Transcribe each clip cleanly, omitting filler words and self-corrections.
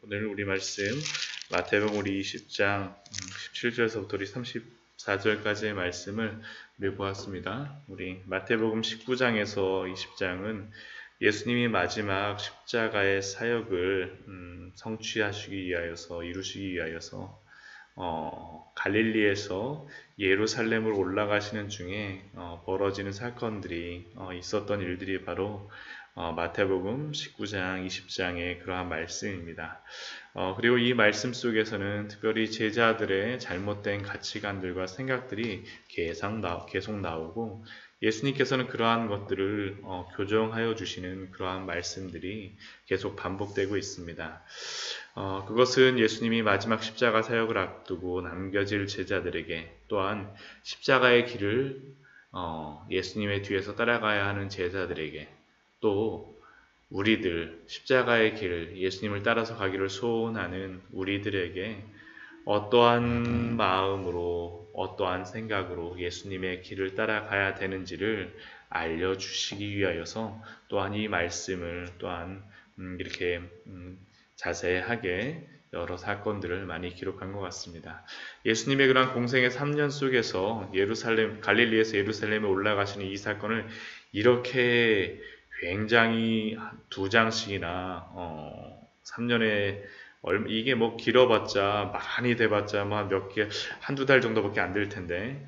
오늘 우리 말씀 마태복음 우리 20장 17절에서부터 우리 34절까지의 말씀을 우리 보았습니다. 우리 마태복음 19장에서 20장은 예수님이 마지막 십자가의 사역을 성취하시기 위하여서 이루시기 위하여서 갈릴리에서 예루살렘으로 올라가시는 중에 벌어지는 사건들이 있었던 일들이 바로 마태복음 19장, 20장의 그러한 말씀입니다. 그리고 이 말씀 속에서는 특별히 제자들의 잘못된 가치관들과 생각들이 계속 나오고 예수님께서는 그러한 것들을 교정하여 주시는 그러한 말씀들이 계속 반복되고 있습니다. 그것은 예수님이 마지막 십자가 사역을 앞두고 남겨질 제자들에게 또한 십자가의 길을 예수님의 뒤에서 따라가야 하는 제자들에게 또 우리들 십자가의 길 예수님을 따라서 가기를 소원하는 우리들에게 어떠한 마음으로 어떠한 생각으로 예수님의 길을 따라가야 되는지를 알려주시기 위하여서 또한 이 말씀을 또한 이렇게 자세하게 여러 사건들을 많이 기록한 것 같습니다. 예수님의 그런 공생의 3년 속에서 갈릴리에서 예루살렘에 올라가시는 이 사건을 이렇게 굉장히 2장씩이나 3년에 이게 뭐 길어봤자 많이 돼봤자 몇 개 한두 달 정도밖에 안 될 텐데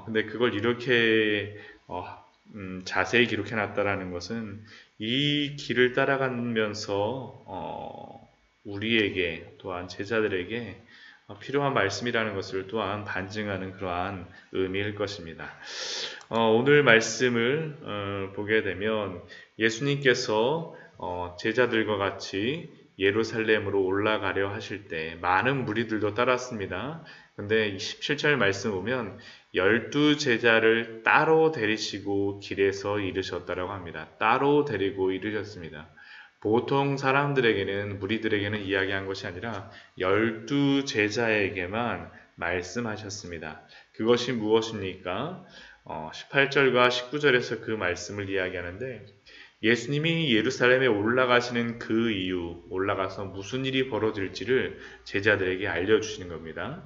근데 그걸 이렇게 자세히 기록해 놨다라는 것은 이 길을 따라가면서 우리에게 또한 제자들에게 필요한 말씀이라는 것을 또한 반증하는 그러한 의미일 것입니다. 오늘 말씀을 보게 되면 예수님께서 제자들과 같이 예루살렘으로 올라가려 하실 때 많은 무리들도 따랐습니다. 근데 17절 말씀 보면 12제자를 따로 데리시고 길에서 이르셨다라고 합니다. 따로 데리고 이르셨습니다. 보통 사람들에게는 무리들에게는 이야기한 것이 아니라 12제자에게만 말씀하셨습니다. 그것이 무엇입니까? 18절과 19절에서 그 말씀을 이야기하는데 예수님이 예루살렘에 올라가시는 그 이유, 올라가서 무슨 일이 벌어질지를 제자들에게 알려주시는 겁니다.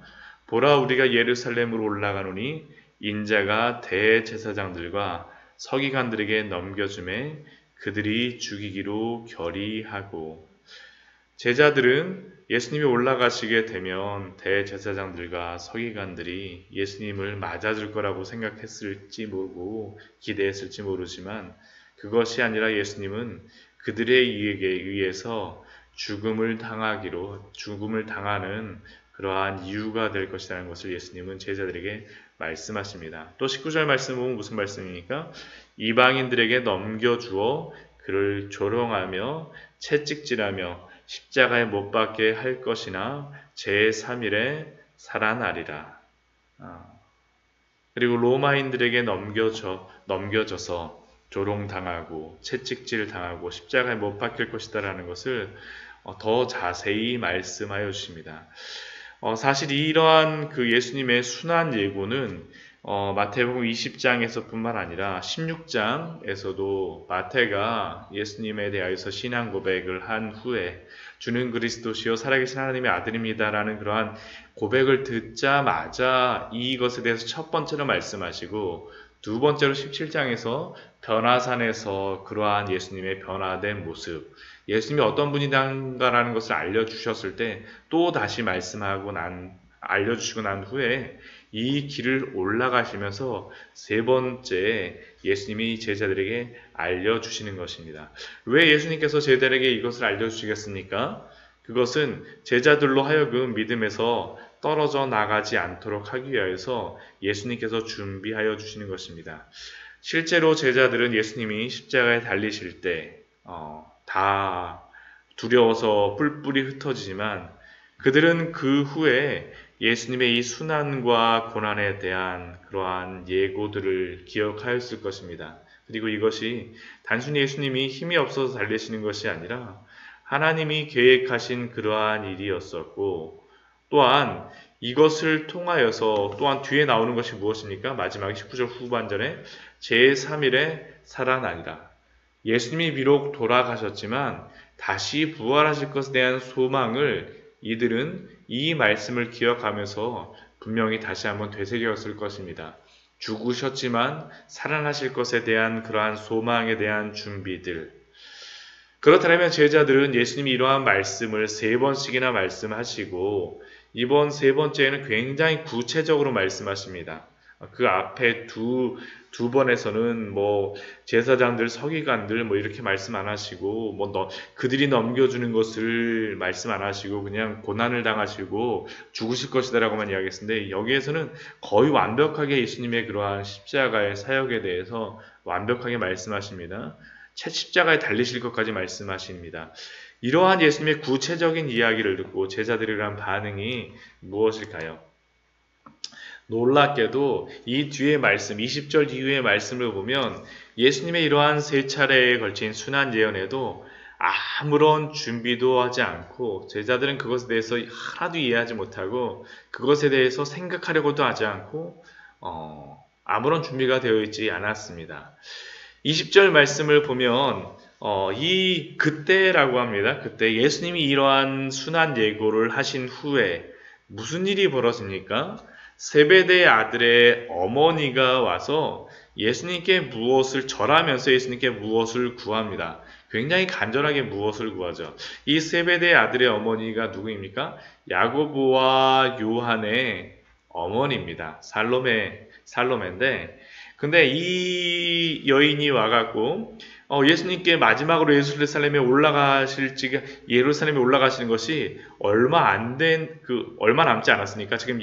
보라 우리가 예루살렘으로 올라가노니 인자가 대제사장들과 서기관들에게 넘겨주매 그들이 죽이기로 결의하고 제자들은 예수님이 올라가시게 되면 대제사장들과 서기관들이 예수님을 맞아줄 거라고 생각했을지 모르고 기대했을지 모르지만 그것이 아니라 예수님은 그들의 이익에 의해서 죽음을 당하는 그러한 이유가 될 것이라는 것을 예수님은 제자들에게 말씀하십니다. 또 19절 말씀 보면 무슨 말씀입니까? 이방인들에게 넘겨주어 그를 조롱하며 채찍질하며 십자가에 못 박게 할 것이나 제3일에 살아나리라. 그리고 로마인들에게 넘겨져서 조롱당하고 채찍질 당하고 십자가에 못 박힐 것이다라는 것을 더 자세히 말씀하여 주십니다. 사실 이러한 그 예수님의 순환 예고는 마태복음 20장에서 뿐만 아니라 16장에서도 마태가 예수님에 대하여서 신앙 고백을 한 후에 주는 그리스도시요 살아계신 하나님의 아들입니다라는 그러한 고백을 듣자마자 이것에 대해서 첫 번째로 말씀하시고 두 번째로 17장에서 변화산에서 그러한 예수님의 변화된 모습, 예수님이 어떤 분이다라는 것을 알려주셨을 때 또 다시 알려주시고 난 후에 이 길을 올라가시면서 세 번째 예수님이 제자들에게 알려주시는 것입니다. 왜 예수님께서 제자들에게 이것을 알려주시겠습니까? 그것은 제자들로 하여금 믿음에서 떨어져 나가지 않도록 하기 위해서 예수님께서 준비하여 주시는 것입니다. 실제로 제자들은 예수님이 십자가에 달리실 때 다 두려워서 뿔뿔이 흩어지지만 그들은 그 후에 예수님의 이 순환과 고난에 대한 그러한 예고들을 기억하였을 것입니다. 그리고 이것이 단순히 예수님이 힘이 없어서 달리시는 것이 아니라 하나님이 계획하신 그러한 일이었었고 또한 이것을 통하여서 또한 뒤에 나오는 것이 무엇입니까? 마지막 19절 후반전에 제3일에 살아나리라. 예수님이 비록 돌아가셨지만 다시 부활하실 것에 대한 소망을 이들은 이 말씀을 기억하면서 분명히 다시 한번 되새겼을 것입니다. 죽으셨지만 살아나실 것에 대한 그러한 소망에 대한 준비들. 그렇다면 제자들은 예수님이 이러한 말씀을 3번씩이나 말씀하시고 이번 3번째에는 굉장히 구체적으로 말씀하십니다. 그 앞에 두 번에서는 제사장들, 서기관들 이렇게 말씀 안 하시고 그들이 넘겨주는 것을 말씀 안 하시고 그냥 고난을 당하시고 죽으실 것이다라고만 이야기했는데 여기에서는 거의 완벽하게 예수님의 그러한 십자가의 사역에 대해서 완벽하게 말씀하십니다. 십자가에 달리실 것까지 말씀하십니다. 이러한 예수님의 구체적인 이야기를 듣고 제자들이란 반응이 무엇일까요? 놀랍게도 이 뒤의 말씀, 20절 이후의 말씀을 보면 예수님의 이러한 3차례에 걸친 순환 예언에도 아무런 준비도 하지 않고 제자들은 그것에 대해서 하나도 이해하지 못하고 그것에 대해서 생각하려고도 하지 않고 아무런 준비가 되어 있지 않았습니다. 20절 말씀을 보면 그때라고 합니다. 그때 예수님이 이러한 순환 예고를 하신 후에 무슨 일이 벌어집니까? 세베대의 아들의 어머니가 와서 예수님께 무엇을 절하면서 예수님께 무엇을 구합니다. 굉장히 간절하게 무엇을 구하죠. 이 세베대의 아들의 어머니가 누구입니까? 야고보와 요한의 어머니입니다. 살로메인데 근데 이 여인이 와갖고 예수님께 마지막으로 예루살렘에 올라가시는 것이 얼마 남지 않았으니까 지금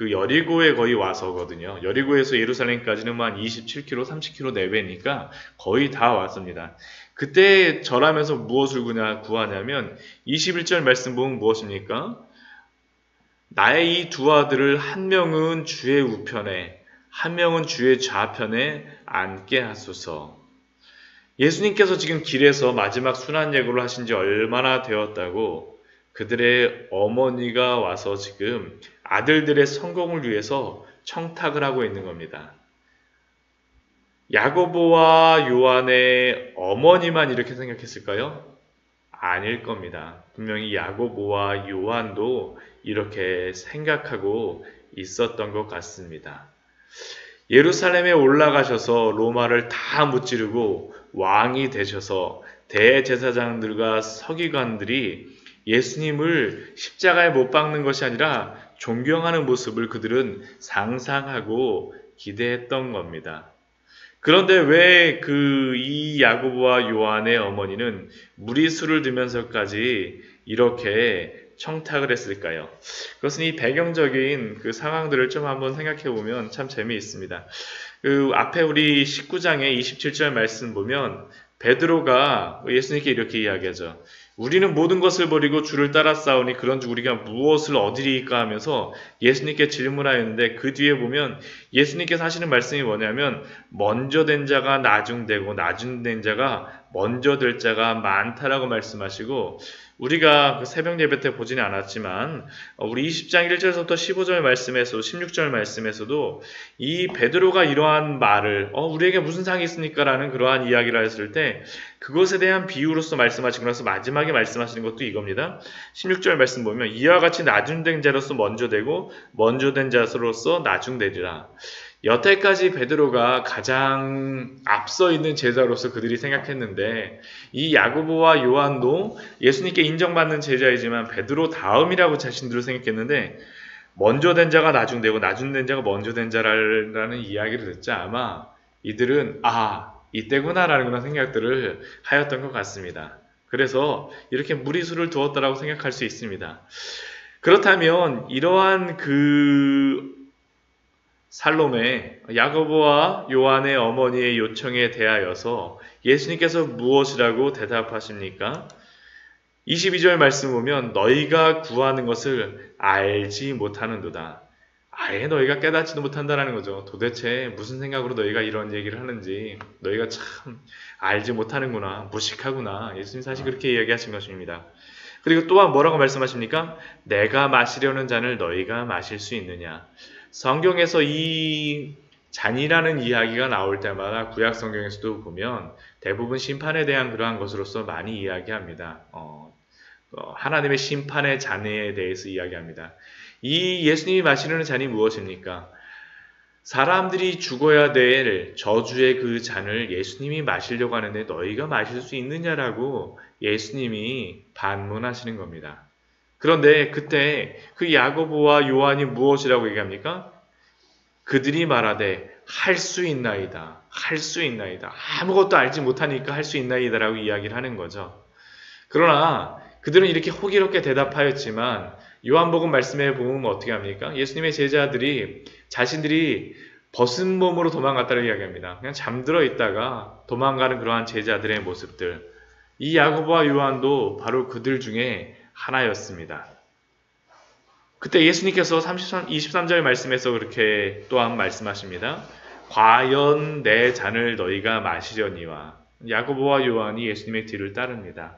여리고에 거의 와서거든요. 여리고에서 예루살렘까지는 한 27km, 30km 내외니까 거의 다 왔습니다. 그때 절하면서 무엇을 구하냐면 21절 말씀 보면 무엇입니까? 나의 이 두 아들을 한 명은 주의 우편에 한 명은 주의 좌편에 앉게 하소서. 예수님께서 지금 길에서 마지막 순환 예고를 하신 지 얼마나 되었다고 그들의 어머니가 와서 지금 아들들의 성공을 위해서 청탁을 하고 있는 겁니다. 야고보와 요한의 어머니만 이렇게 생각했을까요? 아닐 겁니다. 분명히 야고보와 요한도 이렇게 생각하고 있었던 것 같습니다. 예루살렘에 올라가셔서 로마를 다 무찌르고 왕이 되셔서 대제사장들과 서기관들이 예수님을 십자가에 못 박는 것이 아니라 존경하는 모습을 그들은 상상하고 기대했던 겁니다. 그런데 왜 이 야고보와 요한의 어머니는 무리수를 두면서까지 이렇게 청탁을 했을까요? 그것은 이 배경적인 그 상황들을 좀 한번 생각해 보면 참 재미있습니다. 앞에 우리 19장의 27절 말씀 보면 베드로가 예수님께 이렇게 이야기하죠. 우리는 모든 것을 버리고 주를 따라 싸우니 그런즉 우리가 무엇을 얻으리까 하면서 예수님께 질문하였는데 그 뒤에 보면 예수님께서 하시는 말씀이 뭐냐면 먼저 된 자가 나중되고 나중된 자가 먼저 될 자가 많다라고 말씀하시고 우리가 새벽 예배 때 보지는 않았지만 우리 20장 1절에서부터 15절 말씀에서 16절 말씀에서도 이 베드로가 이러한 말을 우리에게 무슨 상이 있습니까? 라는 그러한 이야기를 했을 때 그것에 대한 비유로서 말씀하시고 나서 마지막에 말씀하시는 것도 이겁니다. 16절 말씀 보면 이와 같이 나중된 자로서 먼저 되고 먼저 된 자로서 나중되리라. 여태까지 베드로가 가장 앞서 있는 제자로서 그들이 생각했는데 이 야고보와 요한도 예수님께 인정받는 제자이지만 베드로 다음이라고 자신들을 생각했는데 먼저 된 자가 나중되고 나중된 자가 먼저 된 자라는 이야기를 듣자 아마 이들은 이때구나라는 그런 생각들을 하였던 것 같습니다. 그래서 이렇게 무리수를 두었다라고 생각할 수 있습니다. 그렇다면 이러한 살로메, 야고보와 요한의 어머니의 요청에 대하여서 예수님께서 무엇이라고 대답하십니까? 22절 말씀 보면 너희가 구하는 것을 알지 못하는도다. 아예 너희가 깨닫지도 못한다라는 거죠. 도대체 무슨 생각으로 너희가 이런 얘기를 하는지 너희가 참 알지 못하는구나, 무식하구나. 예수님 사실 그렇게 이야기하신 것입니다. 그리고 또한 뭐라고 말씀하십니까? 내가 마시려는 잔을 너희가 마실 수 있느냐. 성경에서 이 잔이라는 이야기가 나올 때마다 구약 성경에서도 보면 대부분 심판에 대한 그러한 것으로서 많이 이야기합니다. 하나님의 심판의 잔에 대해서 이야기합니다. 이 예수님이 마시는 잔이 무엇입니까? 사람들이 죽어야 될 저주의 그 잔을 예수님이 마시려고 하는데 너희가 마실 수 있느냐라고 예수님이 반문하시는 겁니다. 그런데 그때 그 야고보와 요한이 무엇이라고 얘기합니까? 그들이 말하되 할 수 있나이다. 할 수 있나이다. 아무것도 알지 못하니까 할 수 있나이다라고 이야기를 하는 거죠. 그러나 그들은 이렇게 호기롭게 대답하였지만 요한복음 말씀에 보면 어떻게 합니까? 예수님의 제자들이 자신들이 벗은 몸으로 도망갔다고 이야기합니다. 그냥 잠들어 있다가 도망가는 그러한 제자들의 모습들. 이 야고보와 요한도 바로 그들 중에 하나였습니다. 그때 예수님께서 23절 말씀에서 그렇게 또한 말씀하십니다. 과연 내 잔을 너희가 마시려니와. 야고보와 요한이 예수님의 뒤를 따릅니다.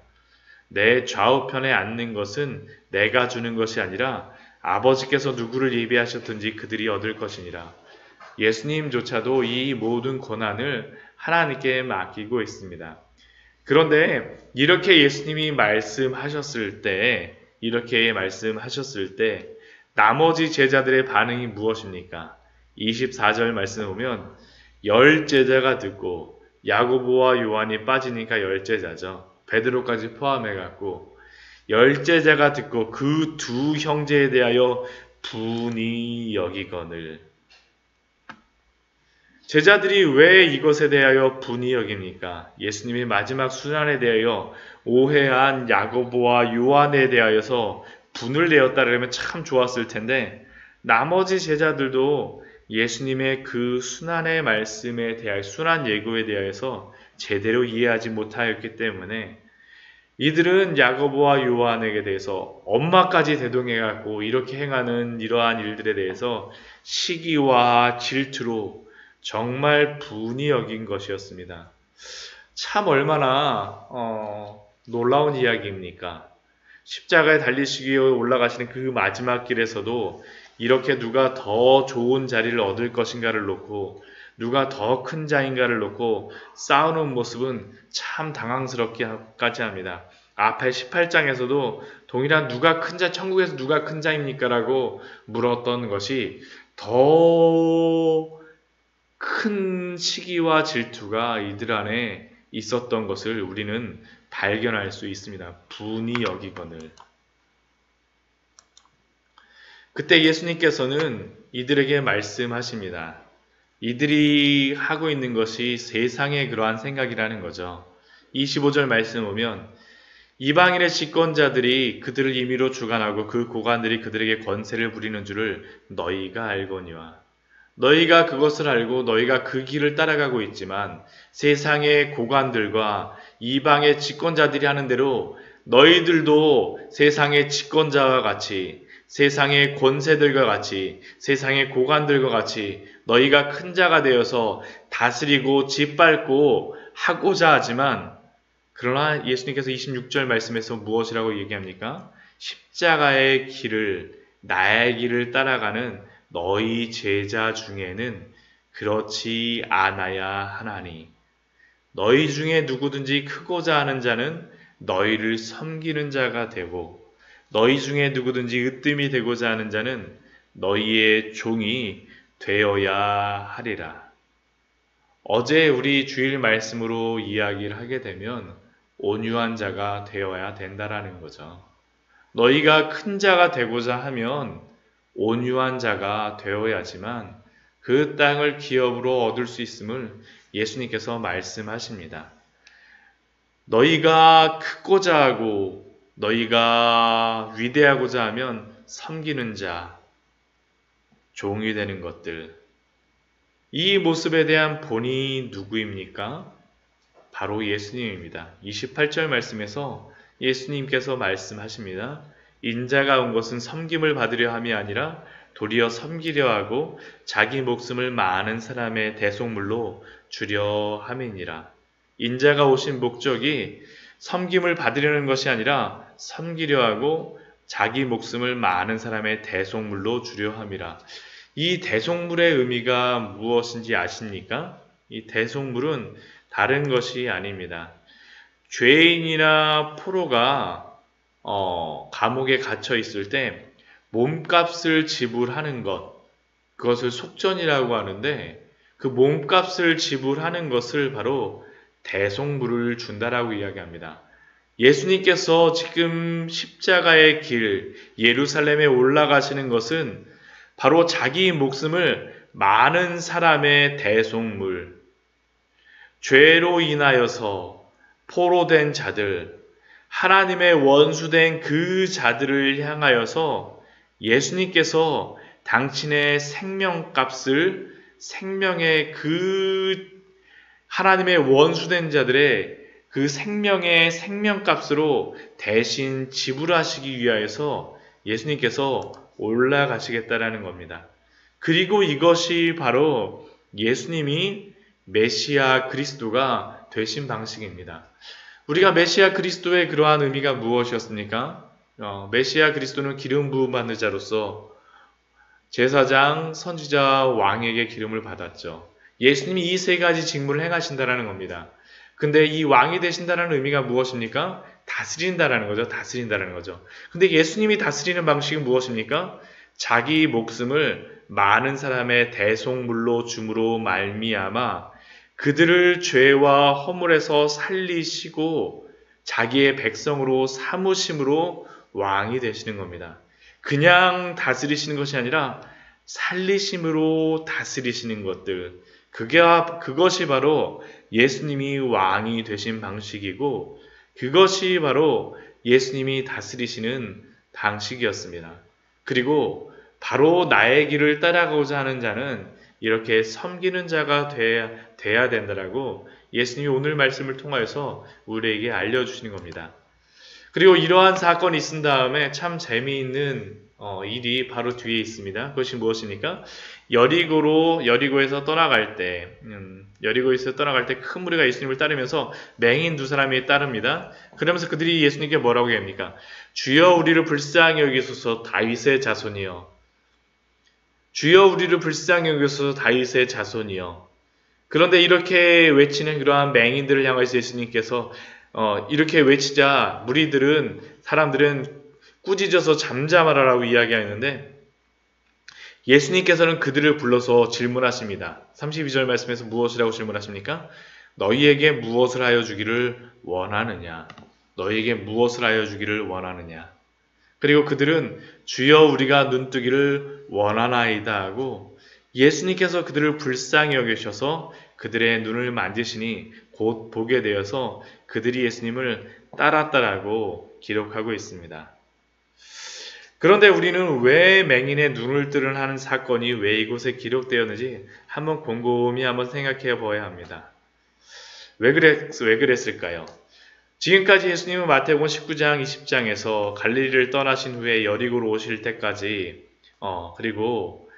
내 좌우편에 앉는 것은 내가 주는 것이 아니라 아버지께서 누구를 예비하셨든지 그들이 얻을 것이니라. 예수님조차도 이 모든 권한을 하나님께 맡기고 있습니다. 그런데 이렇게 예수님이 말씀하셨을 때 나머지 제자들의 반응이 무엇입니까? 24절 말씀을 보면 10제자가 듣고 야고보와 요한이 빠지니까 10제자죠. 베드로까지 포함해갖고 10제자가 듣고 그 두 형제에 대하여 분이 여기거늘. 제자들이 왜 이것에 대하여 분이 여깁니까? 예수님이 마지막 순환에 대하여 오해한 야고보와 요한에 대하여서 분을 내었다면 참 좋았을 텐데 나머지 제자들도 예수님의 그 순환의 말씀에 대하여 순환 예고에 대하여서 제대로 이해하지 못하였기 때문에 이들은 야고보와 요한에게 대해서 엄마까지 대동해갖고 이렇게 행하는 이러한 일들에 대해서 시기와 질투로 정말 분이 여긴 것이었습니다. 참 얼마나 놀라운 이야기입니까? 십자가에 달리시기 위해 올라가시는 그 마지막 길에서도 이렇게 누가 더 좋은 자리를 얻을 것인가를 놓고 누가 더 큰 자인가를 놓고 싸우는 모습은 참 당황스럽기까지 합니다. 앞에 18장에서도 동일한 누가 큰 자, 천국에서 누가 큰 자입니까? 라고 물었던 것이 더 큰 시기와 질투가 이들 안에 있었던 것을 우리는 발견할 수 있습니다. 분이 여기거늘. 그때 예수님께서는 이들에게 말씀하십니다. 이들이 하고 있는 것이 세상의 그러한 생각이라는 거죠. 25절 말씀 보면 이방인의 집권자들이 그들을 임의로 주관하고 그 고관들이 그들에게 권세를 부리는 줄을 너희가 알거니와. 너희가 그것을 알고 너희가 그 길을 따라가고 있지만 세상의 고관들과 이방의 집권자들이 하는 대로 너희들도 세상의 집권자와 같이 세상의 권세들과 같이 세상의 고관들과 같이 너희가 큰 자가 되어서 다스리고 짓밟고 하고자 하지만 그러나 예수님께서 26절 말씀에서 무엇이라고 얘기합니까? 십자가의 길을 나의 길을 따라가는 너희 제자 중에는 그렇지 않아야 하나니 너희 중에 누구든지 크고자 하는 자는 너희를 섬기는 자가 되고 너희 중에 누구든지 으뜸이 되고자 하는 자는 너희의 종이 되어야 하리라. 어제 우리 주일 말씀으로 이야기를 하게 되면 온유한 자가 되어야 된다라는 거죠. 너희가 큰 자가 되고자 하면 온유한 자가 되어야지만 그 땅을 기업으로 얻을 수 있음을 예수님께서 말씀하십니다. 너희가 크고자 하고 너희가 위대하고자 하면 섬기는 자, 종이 되는 것들. 이 모습에 대한 본이 누구입니까? 바로 예수님입니다. 28절 말씀에서 예수님께서 말씀하십니다. 인자가 온 것은 섬김을 받으려 함이 아니라 도리어 섬기려 하고 자기 목숨을 많은 사람의 대속물로 주려 함이니라. 인자가 오신 목적이 섬김을 받으려는 것이 아니라 섬기려 하고 자기 목숨을 많은 사람의 대속물로 주려 함이라. 이 대속물의 의미가 무엇인지 아십니까? 이 대속물은 다른 것이 아닙니다. 죄인이나 포로가 감옥에 갇혀 있을 때 몸값을 지불하는 것, 그것을 속전이라고 하는데 그 몸값을 지불하는 것을 바로 대속물을 준다라고 이야기합니다. 예수님께서 지금 십자가의 길, 예루살렘에 올라가시는 것은 바로 자기 목숨을 많은 사람의 대속물, 죄로 인하여서 포로된 자들, 하나님의 원수된 그 자들을 향하여서 예수님께서 당신의 생명값을 생명의 그 하나님의 원수된 자들의 그 생명의 생명값으로 대신 지불하시기 위하여서 예수님께서 올라가시겠다라는 겁니다. 그리고 이것이 바로 예수님이 메시아 그리스도가 되신 방식입니다. 우리가 메시아 그리스도의 그러한 의미가 무엇이었습니까? 메시아 그리스도는 기름 부음 받는 자로서 제사장, 선지자, 왕에게 기름을 받았죠. 예수님이 이 세 가지 직무를 행하신다라는 겁니다. 근데 이 왕이 되신다는 의미가 무엇입니까? 다스린다라는 거죠. 다스린다라는 거죠. 근데 예수님이 다스리는 방식은 무엇입니까? 자기 목숨을 많은 사람의 대속물로 줌으로 말미암아 그들을 죄와 허물에서 살리시고 자기의 백성으로 삼으심으로 왕이 되시는 겁니다. 그냥 다스리시는 것이 아니라 살리심으로 다스리시는 것들, 그것이 바로 예수님이 왕이 되신 방식이고 그것이 바로 예수님이 다스리시는 방식이었습니다. 그리고 바로 나의 길을 따라가고자 하는 자는 이렇게 섬기는 자가 돼야 된다라고 예수님이 오늘 말씀을 통하여서 우리에게 알려주시는 겁니다. 그리고 이러한 사건이 있은 다음에 참 재미있는 일이 바로 뒤에 있습니다. 그것이 무엇입니까? 여리고에서 떠나갈 때 큰 무리가 예수님을 따르면서 맹인 두 사람이 따릅니다. 그러면서 그들이 예수님께 뭐라고 합니까? 주여 우리를 불쌍히 여기소서 다윗의 자손이여. 주여 우리를 불쌍히 여기소서 다윗의 자손이여. 그런데 이렇게 외치는 그러한 맹인들을 향해서 예수님께서 이렇게 외치자 사람들은 꾸짖어서 잠잠하라라고 이야기하는데 예수님께서는 그들을 불러서 질문하십니다. 32절 말씀에서 무엇이라고 질문하십니까? 너희에게 무엇을 하여 주기를 원하느냐? 너희에게 무엇을 하여 주기를 원하느냐? 그리고 그들은 주여 우리가 눈뜨기를 원하나이다 하고 예수님께서 그들을 불쌍히 여기셔서 그들의 눈을 만지시니 곧 보게 되어서 그들이 예수님을 따랐다라고 기록하고 있습니다. 그런데 우리는 왜 맹인의 눈을 뜨는 하는 사건이 왜 이곳에 기록되었는지 한번 곰곰이 생각해 보아야 합니다. 왜 그랬을까요? 지금까지 예수님은 마태복음 19장, 20장에서 갈릴리를 떠나신 후에 여리고로 오실 때까지 그리고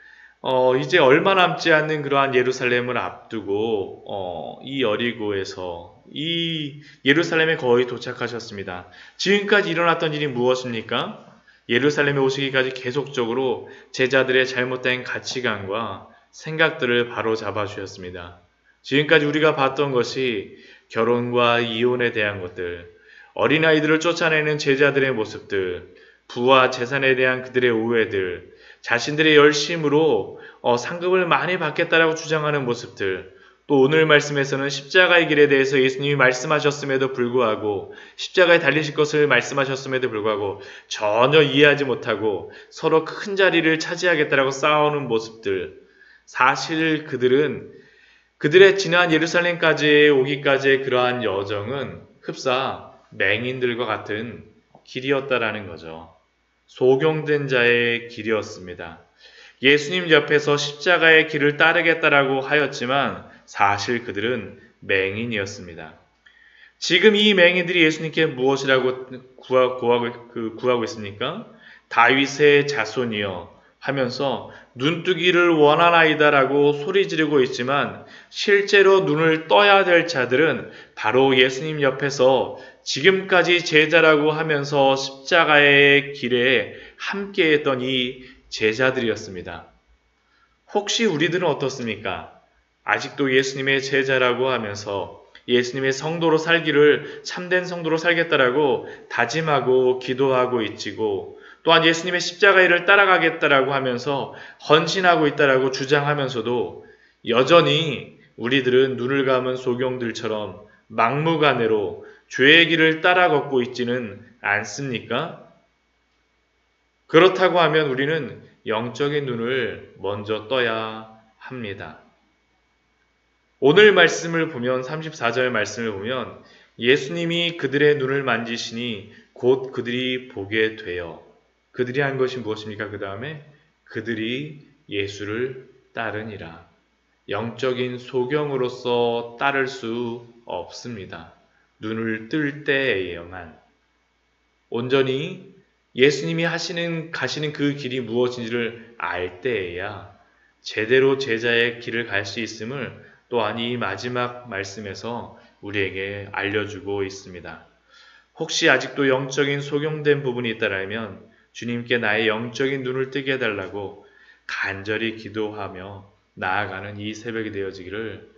이제 얼마 남지 않는 그러한 예루살렘을 앞두고 이 여리고에서 이 예루살렘에 거의 도착하셨습니다. 지금까지 일어났던 일이 무엇입니까? 예루살렘에 오시기까지 계속적으로 제자들의 잘못된 가치관과 생각들을 바로잡아 주셨습니다. 지금까지 우리가 봤던 것이 결혼과 이혼에 대한 것들, 어린아이들을 쫓아내는 제자들의 모습들, 부와 재산에 대한 그들의 오해들, 자신들의 열심으로 상급을 많이 받겠다라고 주장하는 모습들, 또 오늘 말씀에서는 십자가의 길에 대해서 예수님이 말씀하셨음에도 불구하고 십자가에 달리실 것을 말씀하셨음에도 불구하고 전혀 이해하지 못하고 서로 큰 자리를 차지하겠다라고 싸우는 모습들, 사실 그들의 지난 예루살렘까지 오기까지의 그러한 여정은 흡사 맹인들과 같은 길이었다라는 거죠. 소경된 자의 길이었습니다. 예수님 옆에서 십자가의 길을 따르겠다라고 하였지만 사실 그들은 맹인이었습니다. 지금 이 맹인들이 예수님께 무엇이라고 구하고 있습니까? 다윗의 자손이여 하면서 눈뜨기를 원하나이다라고 소리 지르고 있지만 실제로 눈을 떠야 될 자들은 바로 예수님 옆에서 지금까지 제자라고 하면서 십자가의 길에 함께했던 이 제자들이었습니다. 혹시 우리들은 어떻습니까? 아직도 예수님의 제자라고 하면서 예수님의 성도로 살기를 참된 성도로 살겠다라고 다짐하고 기도하고 있지고 또한 예수님의 십자가의 일을 따라가겠다라고 하면서 헌신하고 있다라고 주장하면서도 여전히 우리들은 눈을 감은 소경들처럼 막무가내로 죄의 길을 따라 걷고 있지는 않습니까? 그렇다고 하면 우리는 영적인 눈을 먼저 떠야 합니다. 오늘 말씀을 보면 34절 말씀을 보면 예수님이 그들의 눈을 만지시니 곧 그들이 보게 되어 그들이 한 것이 무엇입니까? 그 다음에 그들이 예수를 따르니라. 영적인 소경으로서 따를 수 없습니다. 눈을 뜰 때에만 온전히 예수님이 가시는 그 길이 무엇인지를 알 때에야 제대로 제자의 길을 갈 수 있음을 또한 이 마지막 말씀에서 우리에게 알려주고 있습니다. 혹시 아직도 영적인 소경된 부분이 있다라면 주님께 나의 영적인 눈을 뜨게 해달라고 간절히 기도하며 나아가는 이 새벽이 되어지기를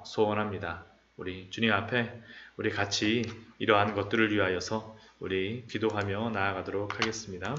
소원합니다. 우리 주님 앞에 우리 같이 이러한 것들을 위하여서 우리 기도하며 나아가도록 하겠습니다.